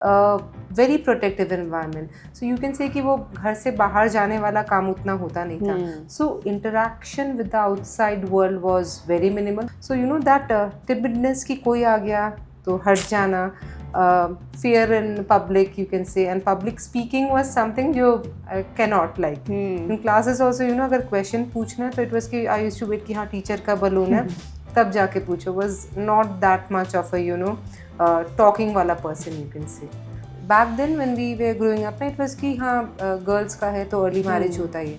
Very protective environment. So you can say कि वो घर से बाहर जाने वाला काम उतना होता नहीं था. So interaction with the outside world was very minimal. So you know that timidness की कोई आ गया तो हट जाना, fear in public you can say, and public speaking was something जो cannot like in classes also, you know, अगर question पूछना है तो it was कि I used to wait कि हाँ teacher का balloon है तब जाके पूछो. Was not that much of a, you know, talking वाला person you can say. Back then when we were growing up, it was कि हाँ girls का है तो early marriage होता ही है.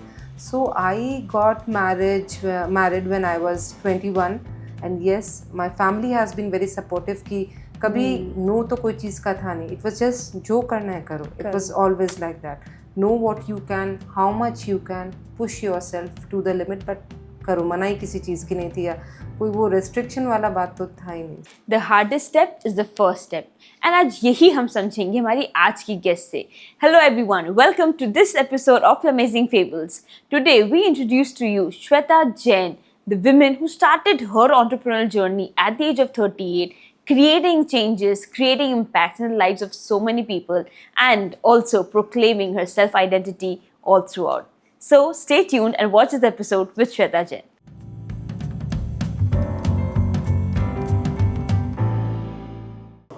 So I got married when I was 21, and yes, my family has been very supportive कि कभी no तो कोई चीज़ का था नहीं. इट वॉज जस्ट जो करना है करो. It was always like that. Know what you can, how much you can, push yourself to the limit, but करो. मना ही किसी चीज़ की नहीं थी या कोई वो रेस्ट्रिक्शन वाला बात तो था ही नहीं. The hardest step is the first step, and आज यही हम समझेंगे हमारी आज की गेस्ट से. Hello everyone, welcome to this episode of amazing fables. Today we introduce to you Shweta Jain, the woman who started her entrepreneurial journey at the age of 38, creating changes, creating impacts in the lives of so many people, and also proclaiming her self-identity all throughout. So stay tuned and watch this episode with Shweta Jain.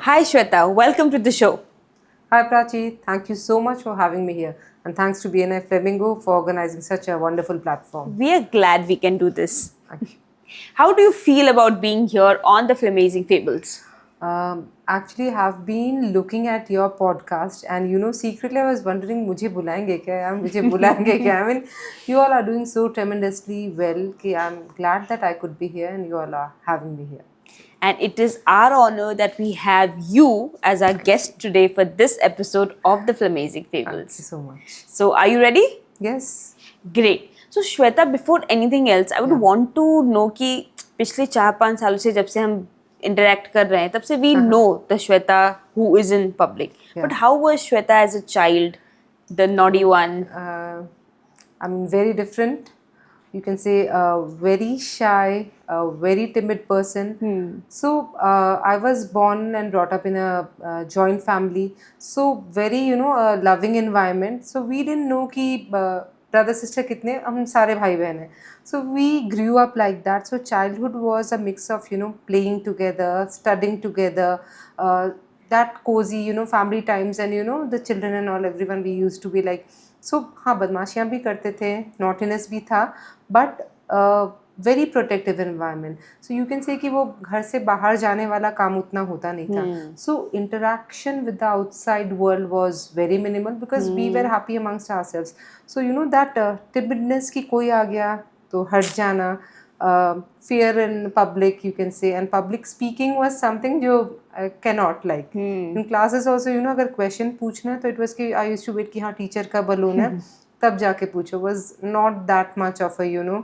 Hi Shweta, welcome to the show. Hi Prachi, thank you so much for having me here, and thanks to BNI Flamingo for organizing such a wonderful platform. We are glad we can do this. Thank you. How do you feel about being here on the Flamazing Fables? Actually, have been looking at your podcast, and you know, secretly I was wondering, मुझे बुलाएंगे क्या यार, मुझे बुलाएंगे क्या? I mean, you all are doing so tremendously well कि I'm glad that I could be here and you all are having me here. And it is our honor that we have you as our guest today for this episode of the Flamazing Fables. Thank you so much. So, are you ready? Yes. Great. So, Shweta, before anything else, I would want to know कि पिछले 4-5 सालों से जब से हम interact कर रहे हैं, तब से we know the Shweta who is in public. Yeah. But how was Shweta as a child, the naughty one? I mean, very different. You can say very shy, a very timid person. So I was born and brought up in a joint family. So very, you know, a loving environment. So we didn't know कि brother sister कितने, हम सारे भाई बहन हैं. So we grew up like that. So childhood was a mix of, you know, playing together, studying together, that cozy, you know, family times, and you know, the children and all, everyone, we used to be like. So हाँ, बदमाशियाँ भी करते थे, naughtiness भी था, but very protective environment. So you can say कि वो घर से बाहर जाने वाला काम उतना होता नहीं था. So interaction with the outside world was very minimal because we were happy amongst ourselves. So you know that timidness की कोई आ गया तो हट जाना, fear in public you can say, and public speaking was something जो cannot like in classes also, you know, अगर question पूछना है तो it was कि I used to wait कि हाँ teacher का balloon है तब जाके पूछो. Was not that much of a, you know,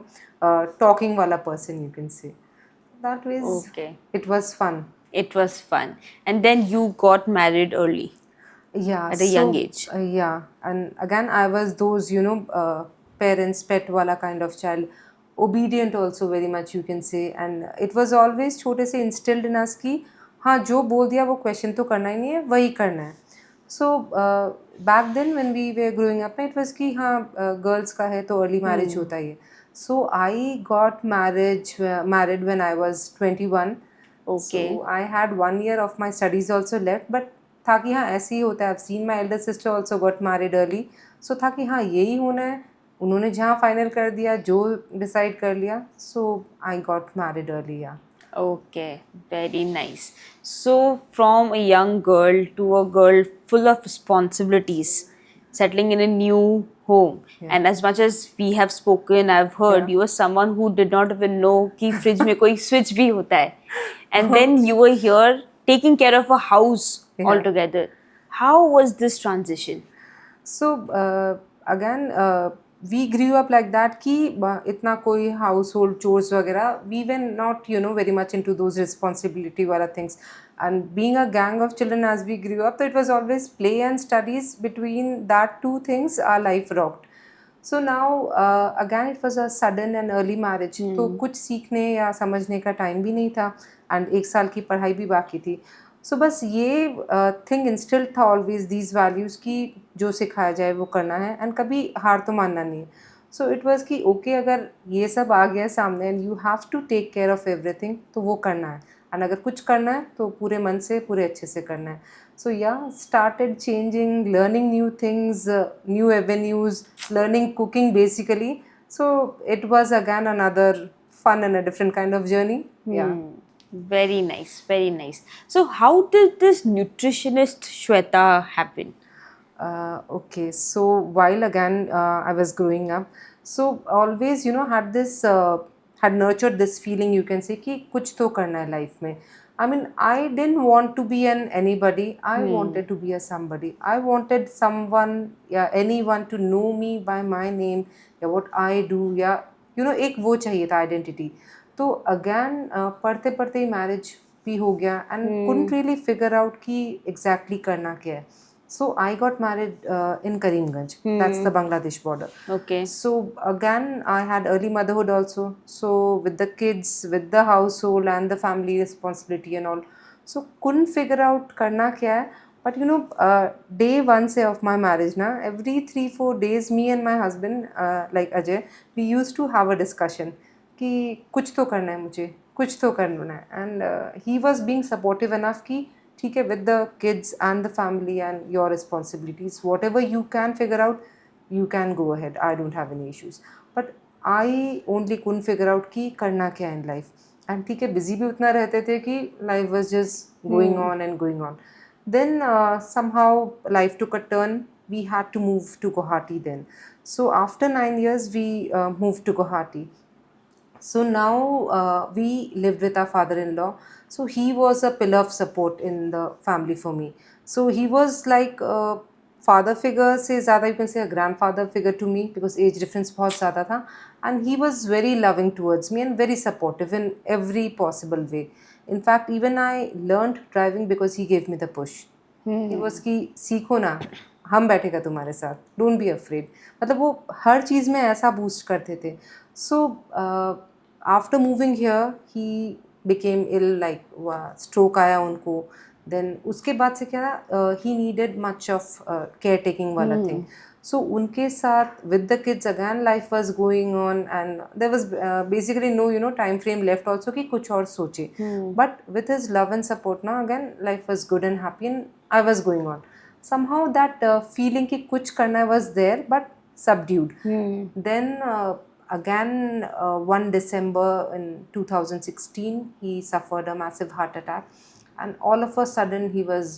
talking वाला person you can say. That was Okay. It was fun. It was fun. And then you got married early. Yeah, At a young age. Yeah, and again I was those, you know, parents pet वाला kind of child. Obedient also very much you can say, and it was always छोटे से instilled in us कि हाँ जो बोल दिया वो question तो करना ही नहीं है, वही करना है. So back then when we were growing up, it was कि हाँ girls का है तो early marriage होता ही है. So I got married when I was 21. Okay. So I had 1 year of my studies also left, but था कि हाँ ऐसे ही होता है. I've seen my elder sister also got married early. So था कि हाँ यही होना है. उन्होंने जहाँ फाइनल कर दिया, जो डिसाइड कर लिया. So I got married early. Okay, very nice. So, from a young girl to a girl full of responsibilities, settling in a new home, and as much as we have spoken, I've heard you were someone who did not even know कि fridge में कोई switch भी होता है, and then you were here taking care of a house altogether. How was this transition? So again, we grew up like that कि इतना कोई household chores वगैरह, we were not, you know, very much into those responsibility वाला things. And being a gang of children as we grew up, so it was always play and studies. Between that two things, our life rocked. So now again it was a sudden and early marriage. तो कुछ सीखने या समझने का time भी नहीं था, and 1 साल की पढ़ाई भी बाकी थी. सो बस ये थिंग इंस्टिल्ड था ऑलवेज दीज वैल्यूज़ कि जो सिखाया जाए वो करना है एंड कभी हार तो मानना नहीं है. सो इट वाज कि ओके अगर ये सब आ गया सामने and you have to take care of everything तो वो करना है. एंड अगर कुछ करना है तो पूरे मन से पूरे अच्छे से करना है. सो या started changing, learning new things, new avenues, learning cooking basically. So it was again another fun and a different kind of journey. Yeah. Very nice, very nice. So how did this nutritionist Shweta happen? Okay, so while again I was growing up, so always had this had nurtured this feeling, you can say, कि कुछ तो करना है life में. I mean, I didn't want to be an anybody. I wanted to be a somebody. I wanted someone, yeah, anyone to know me by my name, या what I do, या एक वो चाहिए था identity. तो again पढ़ते पढ़ते ही marriage भी हो गया and couldn't really figure out कि exactly करना क्या है. So I got married in Karimganj. That's the Bangladesh border. Okay. So again, I had early motherhood also. So with the kids, with the household and the family responsibility and all. So couldn't figure out karna kya hai. But day one say of my marriage na, every 3-4 days, me and my husband, like Ajay, we used to have a discussion कि कुछ तो करना है मुझे, कुछ तो करना है. And he was being supportive enough कि ठीक है, with the kids and the family and your responsibilities, whatever you can figure out, you can go ahead. I don't have any issues. But I only couldn't figure out कि करना क्या है in life. And ठीक है, busy भी उतना रहते थे कि life was just going on and going on. Then somehow life took a turn. We had to move to Guwahati then. So after 9 years, we moved to Guwahati. So now we lived with our father-in-law. So he was a pillar of support in the family for me. So he was like a father figure से ज़्यादा, you can say a grandfather figure to me, because age difference बहुत ज़्यादा था. And he was very loving towards me and very supportive in every possible way. In fact, even I learned driving because he gave me the push. He was कि सीखो ना, हम बैठेगा तुम्हारे साथ, डोंट बी अफ्रेड. मतलब वो हर चीज़ में ऐसा बूस्ट करते थे. So after moving here he became ill, like stroke आया उनको. देन उसके बाद से क्या he needed much of care taking वाला थिंग. सो उनके साथ with the kids again life was going on and there was basically no time frame left also कि कुछ और सोचे. But with his love and support ना again life was good and happy and I was going on. Somehow that feeling कि कुछ करना was there but subdued. Then again one December in 2016 he suffered a massive heart attack and all of a sudden he was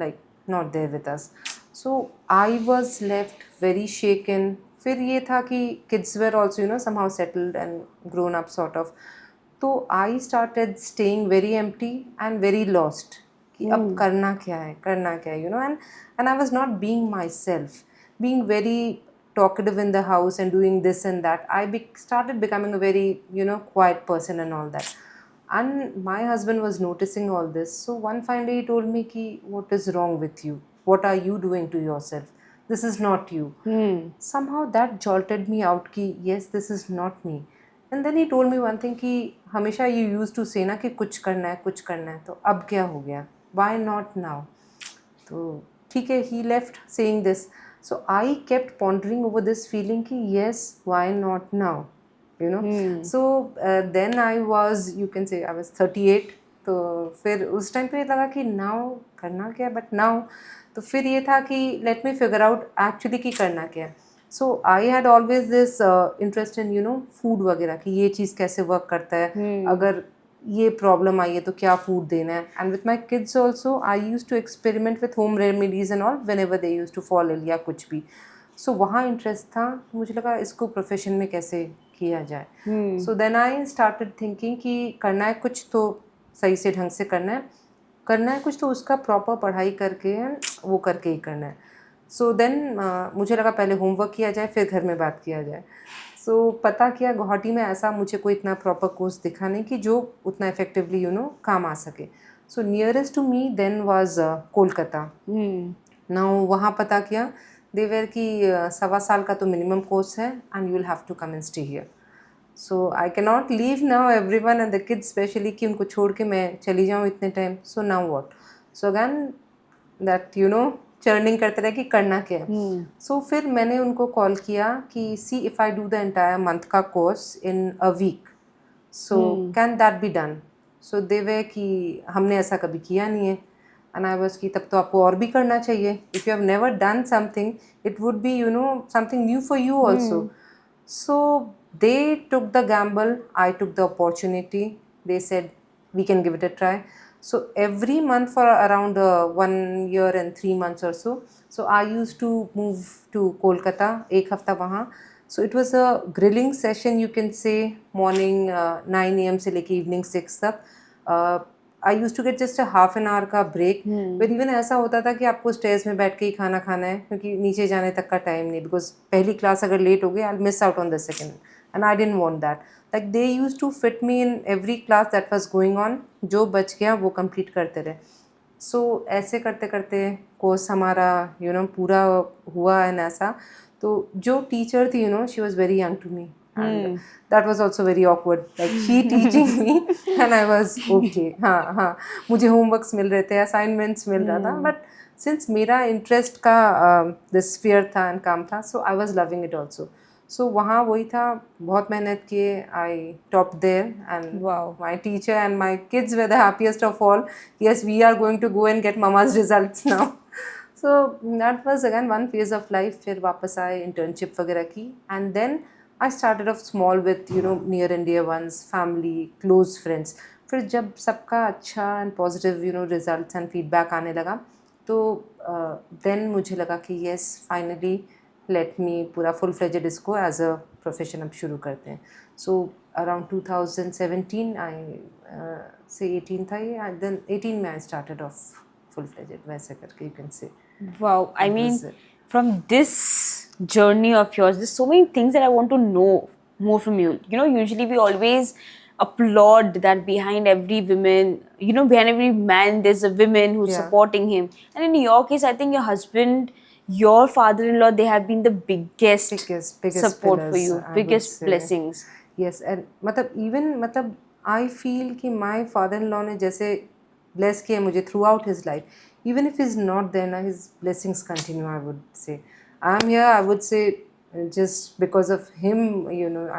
like not there with us. So I was left very shaken. फिर ये था कि kids were also somehow settled and grown up sort of. तो I started staying very empty and very lost. कि अब करना क्या है, करना क्या है, and I was not being myself, being very talkative in the house and doing this and that. I started becoming a very quiet person and all that. And my husband was noticing all this. So one fine day he told me ki what is wrong with you, what are you doing to yourself, this is not you. Somehow that jolted me out ki yes, this is not me. And then he told me one thing कि हमेशा you used to say ना कि कुछ करना है, कुछ करना है, तो अब क्या हो गया, why not now? तो ठीक है, he left saying this. So I kept pondering over this feeling कि yes, why not now? So then I was, you can say I was 38. तो फिर उस टाइम पे लगा कि now करना क्या है, but now तो फिर ये था कि let me figure out actually कि करना क्या है. So I had always this interest in food वगैरह कि ये चीज़ कैसे वर्क करता है, अगर ये प्रॉब्लम आई है तो क्या फूड देना है. And with my kids also I use to experiment with home remedies and all whenever they use to fall ill या कुछ भी. सो वहाँ इंटरेस्ट था. मुझे लगा इसको प्रोफेशन में कैसे किया जाए. So then I started thinking कि करना है कुछ तो सही से ढंग से करना है कुछ तो उसका प्रॉपर पढ़ाई करके वो करके ही करना है. सो देन मुझे लगा पहले होमवर्क किया जाए फिर घर में बात किया जाए. सो पता किया गुवाहाटी में ऐसा मुझे कोई इतना प्रॉपर कोर्स दिखा नहीं कि जो उतना इफेक्टिवली काम आ सके. So nearest to me then was Kolkata. Now वहाँ पता किया देवर की 1.25 साल का तो मिनिमम कोर्स है and you will have to come and stay here. So I can not leave now everyone and the kids specially कि उनको छोड़ के मैं चली जाऊँ इतने time. So now what. So again that churning करते रहे कि करना क्या है. सो फिर मैंने उनको कॉल किया कि see if I do the entire month का course in a week, so can that be done. So they way कि हमने ऐसा कभी किया नहीं है. एंड आई वाज कि तब तो आपको और भी करना चाहिए. If you have never done something it would be something new for you also. So they took the gamble, I took the opportunity. They said we can give it a try. So every month for around 1 year and 3 months or so. So I used to move to Kolkata, एक हफ्ता वहाँ. So it was a grilling session, you can say, morning 9 a.m. से लेके evening 6 तक. I use to get just a half an hour का break. But even ऐसा होता था कि आपको स्टेयर्स में बैठ के ही खाना खाना है क्योंकि नीचे जाने तक का टाइम नहीं. बिकॉज पहली क्लास अगर लेट हो गई I miss out on the second and I didn't want that. Like they use to fit me in every class that was going on. जो बच गया वो कंप्लीट करते रहे. सो ऐसे करते करते कोर्स हमारा पूरा हुआ. एंड ऐसा तो जो टीचर थी she was very young to me. And that was also very awkward. Like she teaching me and I was okay. हाँ मुझे homeworks मिल रहे थे, assignments मिल रहा था. But since मेरा interest का this fear था and काम था, so I was loving it also. So वहाँ वही था, बहुत मेहनत किए. I topped there and Wow. my teacher and my kids were the happiest of all. Yes, we are going to go and get mama's results now. So that was again one phase of life. फिर वापस आए, internship वगैरह की. And then I started off small with near and dear ones, family, close friends. फिर जब सबका अच्छा and positive results and feedback आने लगा तो then मुझे लगा कि yes finally let me पूरा full fledged इसको as a profession अब शुरू करते हैं. So around 2017 I से 18 था ये, then 18 में I started off full fledged वैसे करके you can say. Wow, I mean, from this journey of yours, there's so many things that I want to know more from you. Usually we always applaud that behind every woman, behind every man, there's a woman who's supporting him. And in your case, I think your husband, your father-in-law, they have been the biggest support pillars, for you, biggest blessings. Yes, and even I feel कि my father-in-law ने जैसे bless किया मुझे throughout his life. Even if he's not there now, his blessings continue, I would say. I'm here, I would say, just because of him,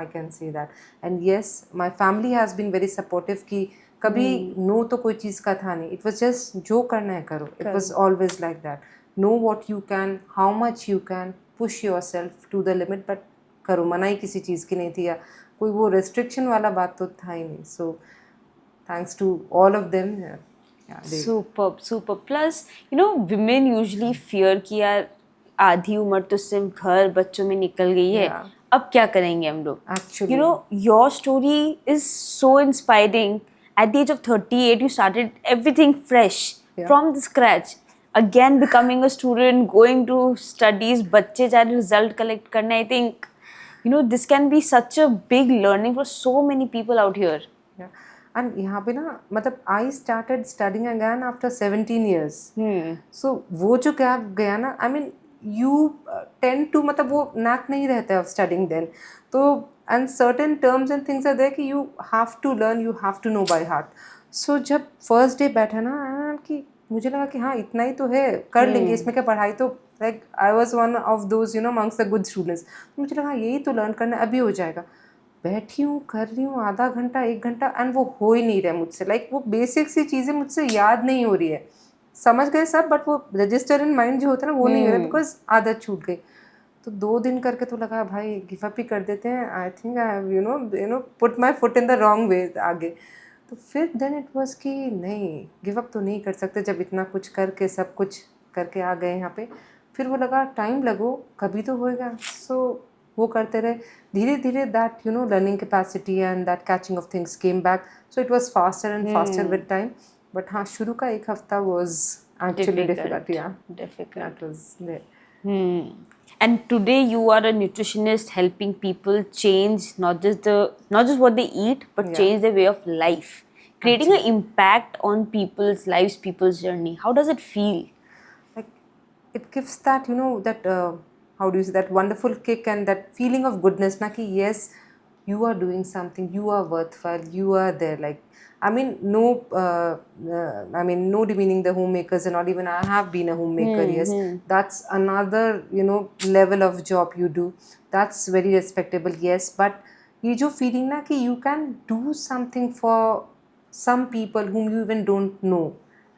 I can say that. And yes, my family has been very supportive कि कभी no तो कोई चीज़ का था नहीं. It was just जो करना है करो. It was always like that. Know what you can, how much you can, push yourself to the limit, but करो. मनाही किसी चीज़ की नहीं थी या कोई वो restriction वाला बात तो था ही नहीं. So thanks to all of them. Super. Plus, women usually fear कि यार आधी उम्र तो सिर्फ घर बच्चों में निकल गई है, अब क्या करेंगे हम लोग. Actually, your story is so inspiring. At the age of 38, you started everything fresh from the scratch. Again, becoming a student, going to studies, बच्चे जा रहे result collect करने. I think, this can be such a big learning for so many people out here. Yeah. And यहाँ पे ना I started studying again after 17 years. So वो जो gap गया ना, I mean you tend to वो knack नहीं रहता है of studying then. तो and certain terms and things are there कि you have to learn, you have to know by heart. So जब first day बैठा ना कि मुझे लगा कि हाँ इतना ही तो है, कर लेंगे, इसमें क्या पढ़ाई तो like I was one of those amongst the good students. मुझे लगा यही तो learn करना अभी हो जाएगा. बैठी हूँ, कर रही हूँ, आधा घंटा 1 घंटा एंड वो हो ही नहीं रहा मुझसे. लाइक वो बेसिक सी चीज़ें मुझसे याद नहीं हो रही है. समझ गए सब बट वो रजिस्टर इन माइंड जो होता है ना वो नहीं हो रहा बिकॉज आदत छूट गई. तो 2 दिन करके तो लगा भाई गिव अप ही कर देते हैं. I think I have put my foot in the wrong way आगे. तो फिर देन इट वॉज कि नहीं गिव अप तो नहीं कर सकते जब इतना कुछ करके सब कुछ करके आ गए यहाँ पे. फिर वो लगा टाइम लगो कभी तो होएगा. सो वो करते रहे. धीरे धीरे that learning capacity and that catching of things came back. So it was faster and faster with time. But हाँ शुरू का 1 हफ्ता was actually difficult. That was there. And today you are a nutritionist helping people change not just what they eat but change their way of life, creating an impact on people's lives, people's journey. How does it feel? Like it gives that that how do you say, that wonderful kick and that feeling of goodness na ki yes you are doing something, you are worthwhile, you are there. Like, I mean, no, no demeaning the homemakers and all. Even I have been a homemaker. Yes, that's another, level of job you do. That's very respectable. Yes, but ये जो feeling ना कि you can do something for some people whom you even don't know,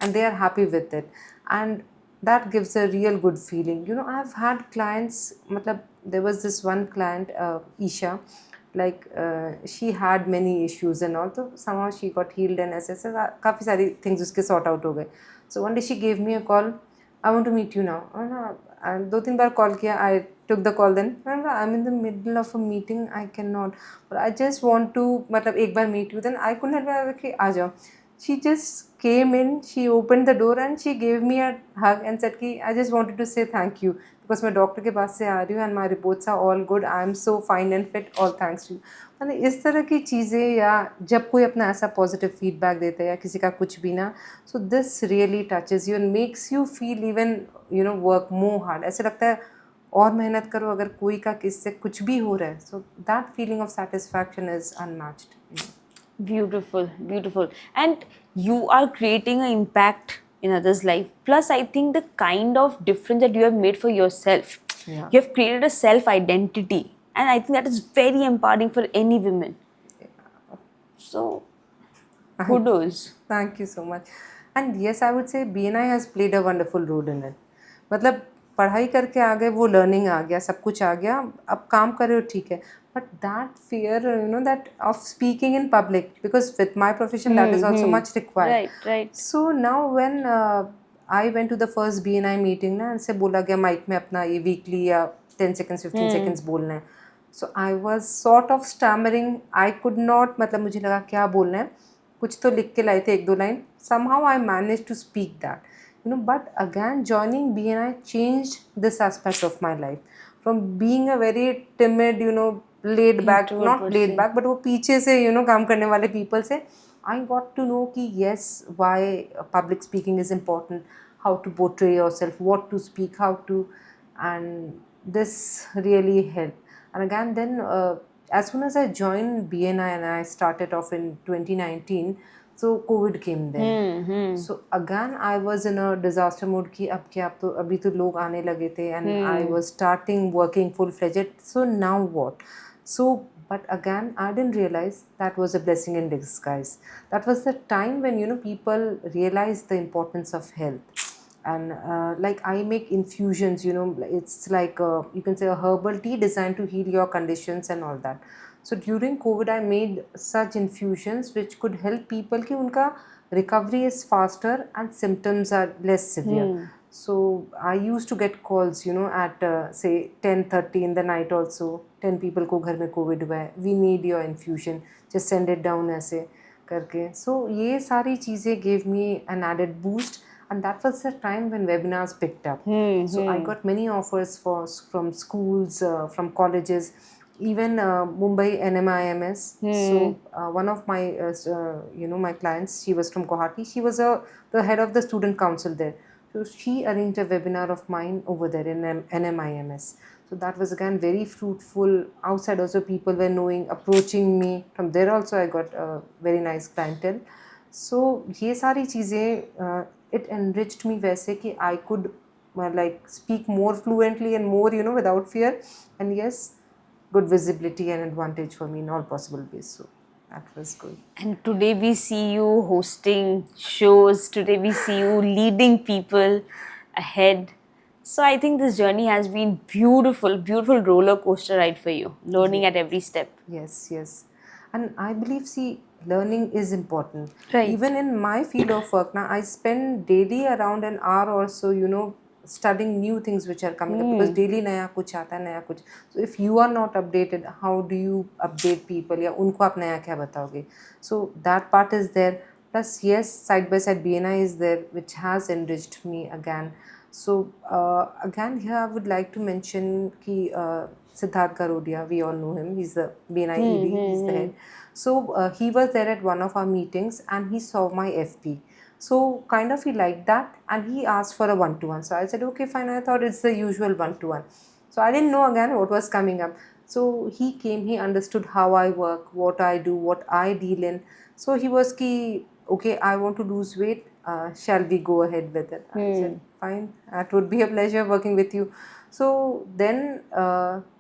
and they are happy with it, and that gives a real good feeling. I've had clients. मतलब there was this one client, Isha. Like she had many issues and all, so somehow she got healed and ऐसे काफ़ी सारी things उसके sort out हो गए. So one day she gave me a call. I want to meet you now. And दो तीन बार call किया. I took the call then. I'm in the middle of a meeting. I cannot. But I just want to मतलब एक बार meet you. Then I couldn't help but कि आ जाओ. She just came in, she opened the door and she gave me a hug and said कि I just wanted to say thank you because मैं doctor के पास से आ रही हूँ and my reports are all good. I am so fine and fit, all thanks to you. मैंने इस तरह की चीज़ें, या जब कोई अपना ऐसा पॉजिटिव फीडबैक देता है या किसी का कुछ भी ना, so this really touches you and makes you feel even work more hard. ऐसे लगता है और मेहनत करो अगर कोई का किससे कुछ भी हो रहा है. So that feeling of satisfaction is unmatched. Beautiful, beautiful. And you are creating an impact in others' life. Plus, I think the kind of difference that you have made for yourself, Yeah. you have created a self identity. And I think that is very empowering for any women. So, kudos. Thank you so much. And yes, I would say BNI has played a wonderful role in it. मतलब पढ़ाई करके आ गए, वो learning आ गया, सब कुछ आ गया, अब काम कर रहे हो ठीक है. But that fear, that of speaking in public, because with my profession that is also much required. Right, right. So now when I went to the first BNI meeting ना, से बोला गया माइक में अपना ये वीकली या 10 seconds 15 seconds बोलना है. So I was sort of stammering. I could not, मतलब मुझे लगा क्या बोलना है. कुछ तो लिख के लाए थे एक दो line. Somehow I managed to speak that. But again, joining BNI changed this aspect of my life. From being a very timid, laid back, not laid back, but वो पीछे से, काम करने वाले people से, I got to know कि yes, why public speaking is important, how to portray yourself, what to speak, how to, and this really helped. And again, then as soon as I joined BNI and I started off in 2019, so COVID came then. So again I was in a disaster mode कि अब क्या, अब तो अभी तो लोग आने लगे थे and I was starting working full-fledged. So now what? So but again I didn't realize that was a blessing in disguise. That was the time when people realized the importance of health. And like I make infusions, it's like you can say a herbal tea designed to heal your conditions and all that. So during COVID I made such infusions which could help people कि उनका recovery is faster and symptoms are less severe. So I used to get calls, at say 10:30 in the night also. 10 people को घर में COVID हुआ है, we need your infusion, just send it down ऐसे करके. So ये सारी चीज़ें gave me an added boost. And that was the time when webinars picked up. So I got many offers from schools, from colleges, even Mumbai NMIMS. So one of my my clients, she was from Guwahati. She was the head of the student council there. So she arranged a webinar of mine over there in NMIMS. So that was again very fruitful. Outside also people were knowing, approaching me. From there also I got a very nice clientele. So ये सारी चीज़ें it enriched me वैसे कि I could like speak more fluently and more without fear, and yes, good visibility and advantage for me in all possible ways. So that was good. And today we see you hosting shows, today we see you leading people ahead. So I think this journey has been beautiful, beautiful roller coaster ride for you, learning at every step. Yes. And I believe, see, learning is important. Right. Even in my field of work now, I spend daily around an hour or so, studying new things which are coming up, because daily नया कुछ आता है, नया कुछ. So if you are not updated, how do you update people? या उनको आप नया क्या बताओगे? So that part is there. Plus yes, side by side BNI is there, which has enriched me again. So again here I would like to mention कि Siddharth Garodia, we all know him. He's the BNI ED. He's the head. So he was there at one of our meetings and he saw my FP. So kind of he liked that and he asked for a one-to-one. So I said, okay, fine. I thought it's the usual one-to-one. So I didn't know again what was coming up. So he came, he understood how I work, what I do, what I deal in. So he was ki, okay, I want to lose weight, shall we go ahead with it? I said fine, it would be a pleasure working with you. So then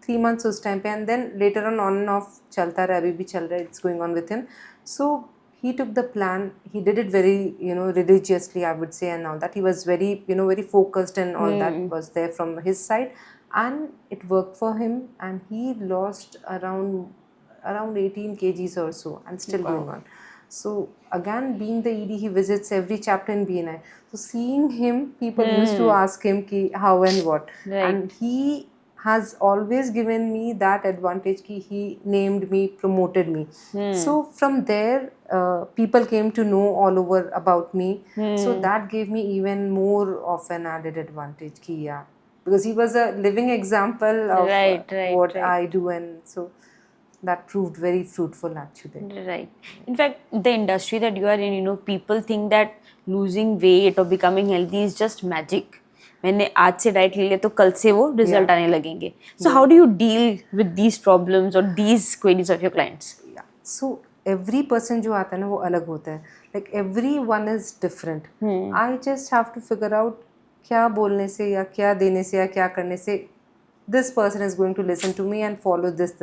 3 months उस time पे, and then later on and off चलता रहा, अभी भी चल रहा है, it's going on with him. So he took the plan, he did it very, religiously, I would say, and all that. He was very, very focused, and all that was there from his side, and it worked for him, and he lost around 18 kgs or so, and still going on. So again, being the ED, he visits every chapter in BNI. So seeing him, people used to ask him ki how and what. Right. And he has always given me that advantage ki he named me, promoted me. So from there, people came to know all over about me. So that gave me even more of an added advantage ki yeah, because he was a living example of Right, what right. I do, and so that proved very fruitful actually. Right. In fact, the industry that you are in, people think that losing weight or becoming healthy is just magic. मैंने आज से diet ले लिया तो कल से वो result आने लगेंगे. So how do you deal with these problems or these queries of your clients? Yeah. So every person जो आता है ना वो अलग होता है. Like everyone is different. I just have to figure out क्या बोलने से या क्या देने से या क्या करने से this person is going to listen to me and follow this.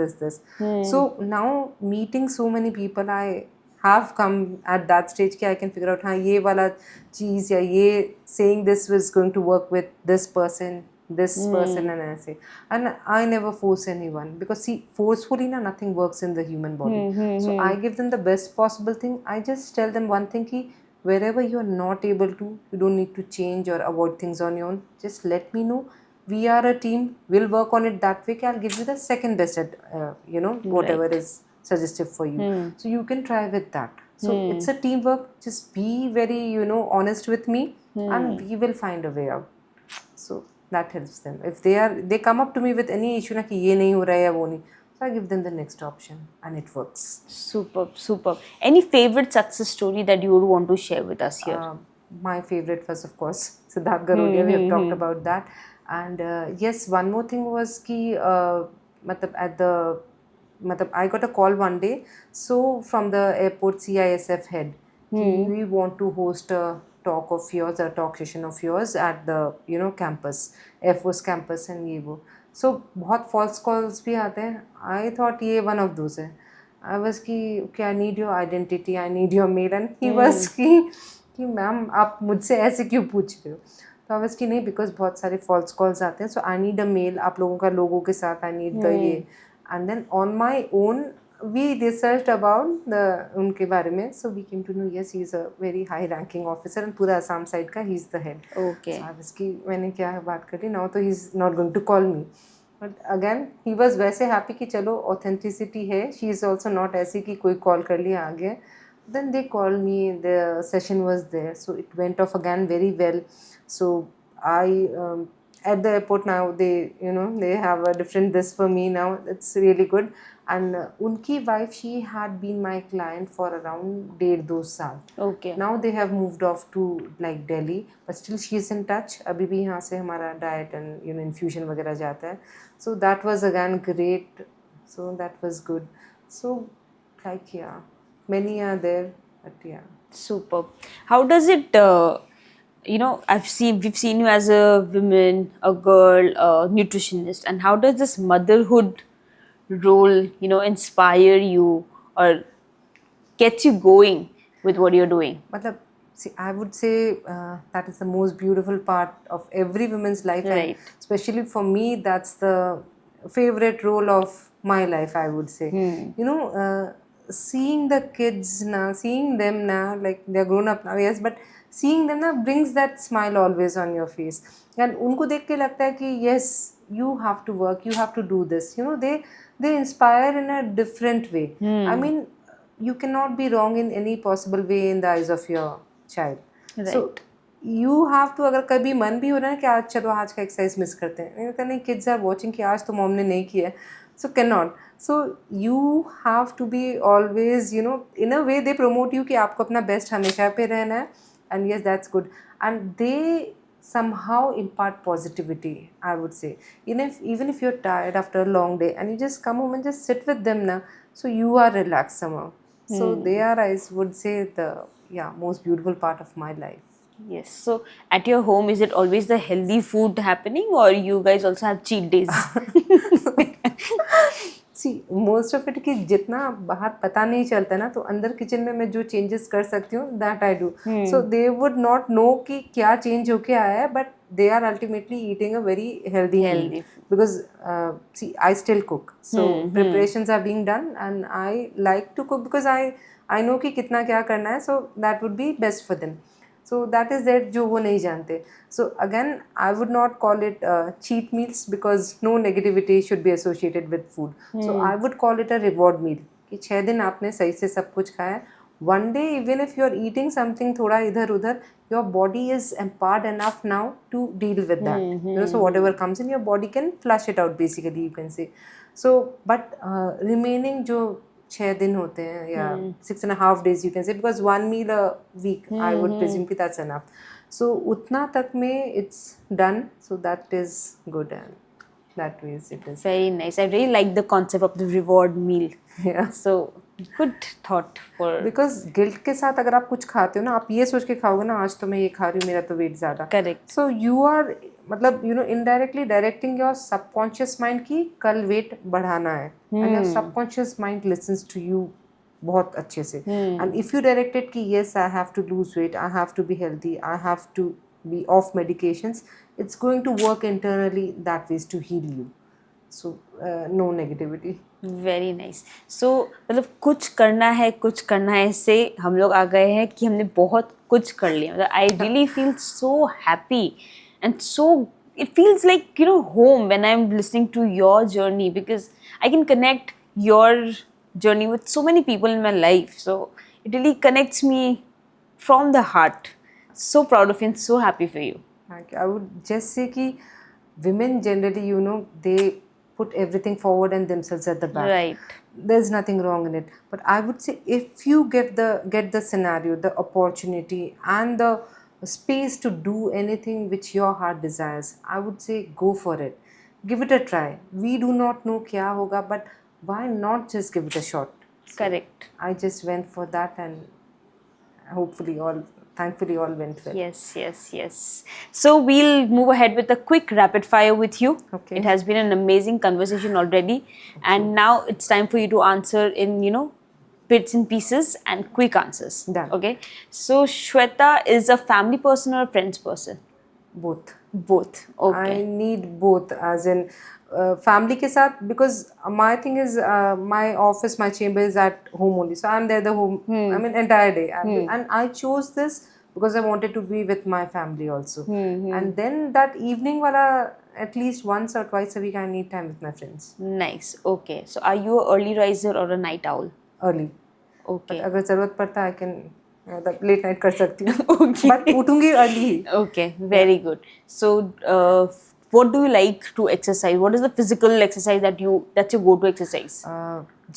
So now meeting so many people, I have come at that stage कि I can figure out हाँ ये वाला चीज़ या ये saying this was going to work with this person and ऐसे. And I never force anyone, because see, forcefully na nothing works in the human body. So I give them the best possible thing. I just tell them one thing ki wherever you are not able to, you don't need to change or avoid things on your own. Just let me know. We are a team. We'll work on it that way. I'll give you the second best at whatever is suggestive for you. So you can try with that. So it's a teamwork. Just be very honest with me, and we will find a way out. So that helps them. If they come up to me with any issue na कि ये नहीं हो रहा है या वो नहीं, so I give them the next option, and it works. Superb. Any favorite success story that you would want to share with us here? My favorite was, of course, Siddharth Garodia. We have talked about that. And yes, one more thing was कि I got a call one day, so from the airport CISF head, we want to host a talk of yours, a talk session of yours at the campus, Air Force campus, and ये वो. So बहुत false calls भी आते हैं. I thought ये one of those है. I was कि okay, I need your identity, I need your mail, and he was कि मैम आप मुझसे ऐसे क्यों पूछ रहे हो. तो I was कि नहीं, because बहुत सारे false calls आते हैं, so I need a mail आप लोगों का लोगों के साथ, I need the ये. And then on my own we researched about उनके बारे में, so we came to know yes, he is a very high ranking officer, and पूरा Assam side का he is the head. Okay. So I was कि मैंने क्या बात करी, now तो he is not going to call me. But again he was वैसे happy कि चलो authenticity है, she is also not ऐसी कि कोई call कर लिया आ गया. Then they called me, the session was there, so it went off again very well. So I at the airport now, they they have a different this for me now. It's really good. And unki wife, she had been my client for around 1.5-2 साल. Okay. Now they have moved off to like Delhi, but still she is in touch. अभी भी यहाँ से हमारा diet and infusion वगैरह जाता है. So that was again great. So that was good. So like yeah, many are there, but yeah. Superb. How does it we've seen you as a woman, a girl, a nutritionist, and how does this motherhood role inspire you or get you going with what you're doing? मतलब see, I would say that is the most beautiful part of every woman's life. Right. And especially for me, that's the favorite role of my life, I would say. Seeing the kids now, seeing them now, like they're grown up now, yes, but seeing them now brings that smile always on your face. And उनको देख के लगता है कि yes, you have to work, you have to do this. They inspire in a different way. I mean, you cannot be wrong in any possible way in the eyes of your child. Right. So you have to, अगर कभी मन भी हो रहा है कि आज चलो आज का एक्सरसाइज मिस करते हैं, नहीं होता नहीं, kids are watching कि आज तो मॉम ने नहीं किया है, so cannot. So you have to be always, in a way they promote you कि आपको अपना best हमेशा पे रहना है, and yes, that's good. And they somehow impart positivity, I would say. Even if you're tired after a long day and you just come home and just sit with them now, so you are relaxed somehow. So they are, I would say, the most beautiful part of my life. Yes. So at your home, is it always the healthy food happening, or you guys also have cheat days? See most of it कि जितना बाहर पता नहीं चलता ना, तो अंदर kitchen में मैं जो चेंजेस कर सकती हूँ that I do. So they would not know कि क्या चेंज होके आया है, but they are ultimately eating a very healthy Healthy because see I still cook, so preparations are being done and I like to cook because I know कि कितना क्या करना है, so that would be best for them. So that is that जो वो नहीं जानते. So again, I would not call it cheat meals because no negativity should be associated with food. So I would call it a reward meal. कि 6 दिन आपने सही से सब कुछ खाया. One day, even if you are eating something थोड़ा इधर उधर, your body is empowered enough now to deal with that. You know, so whatever comes in, your body can flush it out basically, you can say. So but remaining जो 6 दिन होते हैं या 6.5 days you can say, because one meal a week I would presume कि that's enough. So उतना तक में it's done, so that is good and that ways it is. Very nice. I really like the concept of the reward meal. Yeah. So good thought for. Because guilt के साथ अगर आप कुछ खाते हो ना, आप ये सोच के खाओगे ना, आज तो मैं ये खा रही हूँ, मेरा तो वेट ज़्यादा. Correct. So you are मतलब indirectly directing your subconscious mind कि कल वेट बढ़ाना है, and your subconscious mind listens to you बहुत अच्छे से. And if you direct it कि yes, I have to lose weight, I have to be healthy, I have to be off medications, it's going to work internally that ways to heal you. So no negativity. Very nice. So मतलब कुछ करना है से हम लोग आ गए हैं कि हमने बहुत कुछ कर लिया. मतलब I really feel so happy and so it feels like home when I'm listening to your journey, because I can connect your journey with so many people in my life. So it really connects me from the heart. So proud of you and so happy for you. I would just say कि women generally, they put everything forward and themselves at the back. Right. There's nothing wrong in it. But I would say if you get the scenario, the opportunity and the space to do anything which your heart desires, I would say go for it. Give it a try. We do not know क्या होगा, but why not just give it a shot? Correct. I just went for that and thankfully all went well. Yes. So we'll move ahead with a quick rapid fire with you. Okay. It has been an amazing conversation already. Okay. And now it's time for you to answer in, bits and pieces and quick answers. Done. Okay. So Shweta is a family person or a friends person? Both. Both. Okay. I need both, as in family के साथ, because my thing is my office, my chamber is at home only, so I'm there the whole I mean entire day, and I chose this because I wanted to be with my family also. And then that evening wala, at least once or twice a week I need time with my friends. Nice. Okay. So are you an early riser or a night owl? Early. Okay. अगर ज़रूरत पड़ता I can late night कर सकती हूँ. Okay. But उठूंगी early. Okay, very good. So, what do you like to exercise? What is the physical exercise that's your go-to exercise?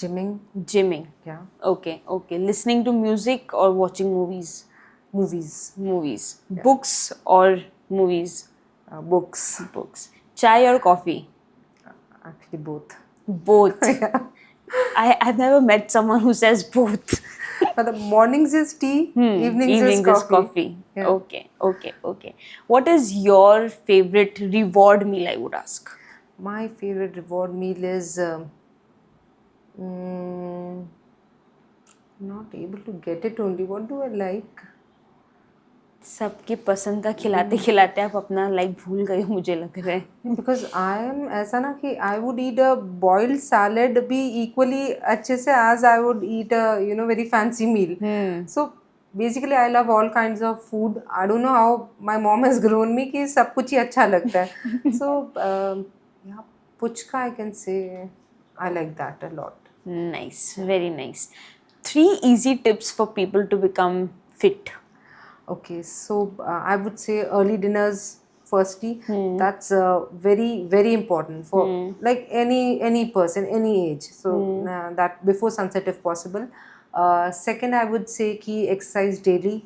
Gymming. Gymming. Yeah. Okay. Listening to music or watching movies? Movies. Yeah. Books or movies? Books. Chai or coffee? Actually both. Both. Yeah. I've never met someone who says both. The mornings is tea, evenings is coffee. Yeah. Okay. What is your favorite reward meal, I would ask? My favorite reward meal is not able to get it only. What do I like? सबकी पसंद का खिलाते खिलाते आप अपना like भूल गए हो, मुझे लग रहा है. बिकॉज आई एम ऐसा ना कि I would eat a boiled salad भी इक्वली अच्छे से as I would eat a very fancy meal. So basically I love all kinds of food. I don't know how my mom has grown me कि सब कुछ ही अच्छा लगता है. सो puchka I can say I like that a lot. Nice, very nice. 3 easy tips for people to become fit. Okay, so I would say early dinners firstly. That's very very important for like any person, any age. So that before sunset if possible. Second, I would say ki exercise daily,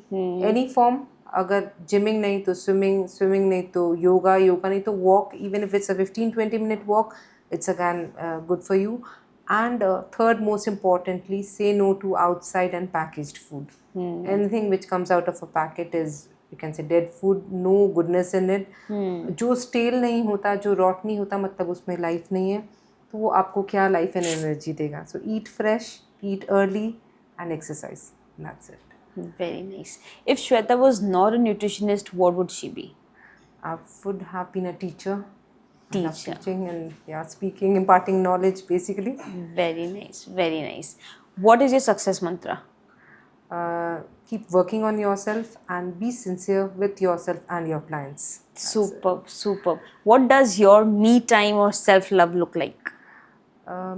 any form. अगर gymming नहीं तो swimming, swimming नहीं तो योगा, योगा नहीं तो walk, even if it's a 15-20 minute walk, it's again good for you. And third, most importantly, say no to outside and packaged food. Anything which comes out of a packet is, you can say, dead food, no goodness in it. जो stele नहीं होता, जो rot नहीं होता, मतलब उसमें life नहीं है, तो वो आपको क्या लाइफ एंड एनर्जी देगा. So eat fresh, eat early and exercise. That's it. Very nice. If Shweta was not a nutritionist, what would she be? I would have been a teacher. I love Teacher. teaching and speaking, imparting knowledge basically. Very nice, very nice. What is your success mantra? Keep working on yourself and be sincere with yourself and your clients. Superb, superb. What does your me time or self love look like?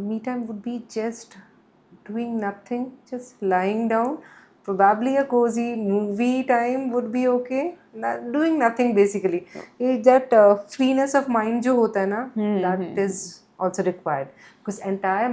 Me time would be just doing nothing, just lying down. Probably a cozy movie time would be okay. Doing nothing basically. That freeness of mind जो होता है ना, that is also required. Because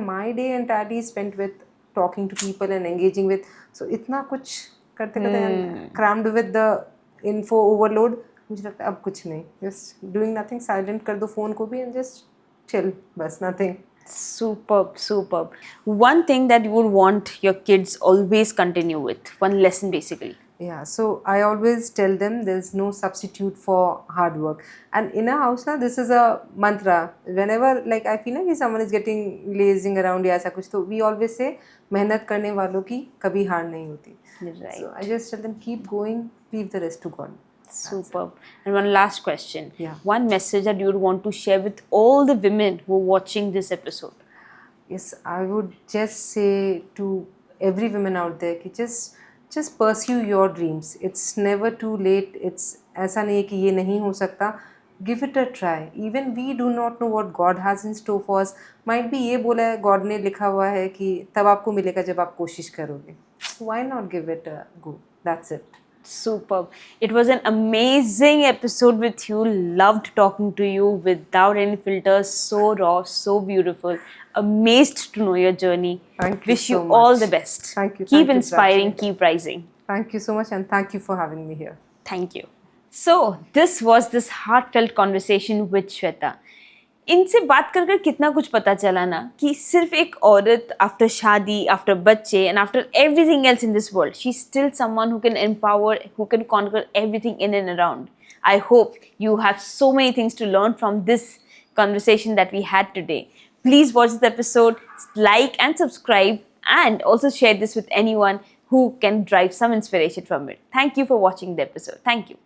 my day entirely is spent with talking to people and engaging with. So इतना कुछ करते करते and crammed with the info overload. मुझे लगता है अब कुछ नहीं. Just doing nothing, silent कर दो phone को भी and just chill. बस nothing. Superb, superb. One thing that you would want your kids always continue with, one lesson basically. Yeah, so I always tell them there's no substitute for hard work. And in a house now, this is a mantra. Whenever like I feel like someone is getting lazing around या ऐसा कुछ, तो we always say मेहनत करने वालों की कभी हार नहीं होती. Right. So I just tell them keep going, leave the rest to God. Superb. And one last question. Yeah. One message that you would want to share with all the women who are watching this episode. Yes, I would just say to every woman out there कि just pursue your dreams. It's never too late. It's ऐसा नहीं है कि ये नहीं हो सकता. Give it a try. Even we do not know what God has in store for us. Might be ये बोला है God ने लिखा हुआ है कि तब आपको मिलेगा जब आप कोशिश करोगे. Why not give it a go? That's it. Superb. It was an amazing episode with you. Loved talking to you without any filters. So raw, so beautiful. Amazed to know your journey. Thank you Wish you so much. all the best. Thank you. Keep Thank you, inspiring, Prachi. keep rising. Thank you so much and thank you for having me here. Thank you. So, this was this heartfelt conversation with Shweta. इनसे बात कर कर कितना कुछ पता चला ना कि सिर्फ एक औरत आफ्टर शादी, आफ्टर बच्चे and after everything else in this world, she is still someone who can empower, who can conquer everything in and around. I hope you have so many things to learn from this conversation that we had today. Please watch this episode, like and subscribe, and also share this with anyone who can derive some inspiration from it. Thank you for watching the episode. Thank you.